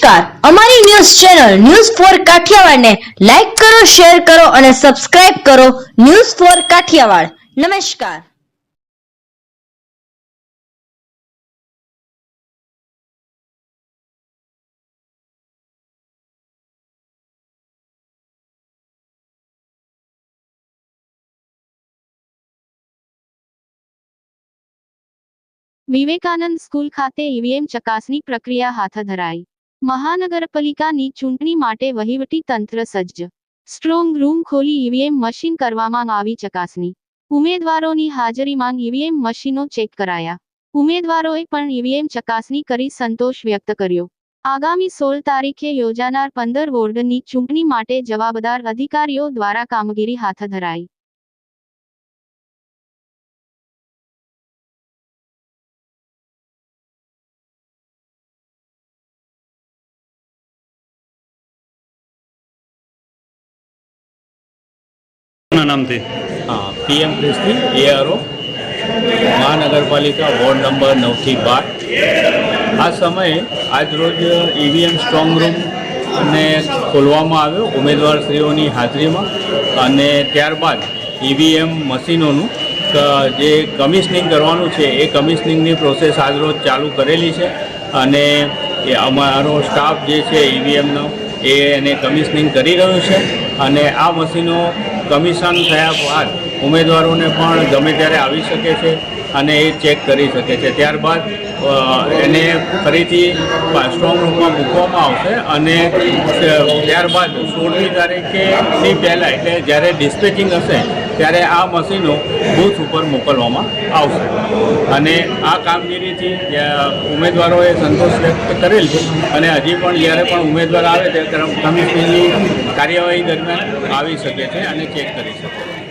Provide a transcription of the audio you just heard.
નમસ્કાર, અમારી news channel news for Kathiawad ને લાઈક કરો, શેર કરો અને સબસ્ક્રાઇબ કરો. News for Kathiawad. નમસ્કાર. વિવેકાનંદ સ્કૂલ ખાતે ઈવીએમ ચકાસણી પ્રક્રિયા હાથ ધરાઈ. મહાનગરપાલિકાની ચૂંટણી માટે વહીવટી તંત્ર સજ્જ. સ્ટ્રોંગ રૂમ ખોલી ઈવીએમ મશીન કરવામાં આવી ચકાસણી. ઉમેદવારોની હાજરીમાં ઈવીએમ મશીનો ચેક કરાયા. ઉમેદવારોએ પણ ઈવીએમ ચકાસણી કરી સંતોષ વ્યક્ત કર્યો. આગામી 16 તારીખે યોજાનાર 15 વોર્ડની ચૂંટણી માટે જવાબદાર અધિકારીઓ દ્વારા કામગીરી હાથ ધરાઈ. नाम थे हाँ, पीएम कृष्ण एआरओ महानगरपालिका वॉर्ड नंबर 9 થી 12 આ સમયે આજરોજ ઈવીએમ સ્ટ્રોંગ રૂમ અને ખોલવામાં આવ્યો ઉમેદવારશ્રીઓની હાજરીમાં, અને ત્યારબાદ ઈવીએમ મશીનોનું જે કમિશનિંગ કરવાનું છે એ કમિશનિંગની પ્રોસેસ આજરોજ ચાલુ કરેલી છે, અને અમારો સ્ટાફ જે છે ઈવીએમનો એને કમિશનિંગ કરી રહ્યું છે, અને આ મશીનો કમિશન થયા બાદ ઉમેદવારોને પણ ગમે ત્યારે આવી શકે છે અને એ ચેક કરી શકે છે. ત્યારબાદ એને ફરીથી સ્ટ્રોંગ રૂમમાં મૂકવામાં આવશે, અને ત્યારબાદ 16મી તારીખેની પહેલાં એટલે જ્યારે ડિસ્પેચિંગ હશે ત્યારે આ મશીનો બૂથ ઉપર મોકલવામાં આવશે. અને આ કામગીરીથી ઉમેદવારોએ સંતોષ વ્યક્ત કરેલ છે, અને હજી પણ જ્યારે પણ ઉમેદવાર આવે ત્યારે કમિશનની કાર્યવાહી દરમિયાન આવી શકે છે અને ચેક કરી શકે છે.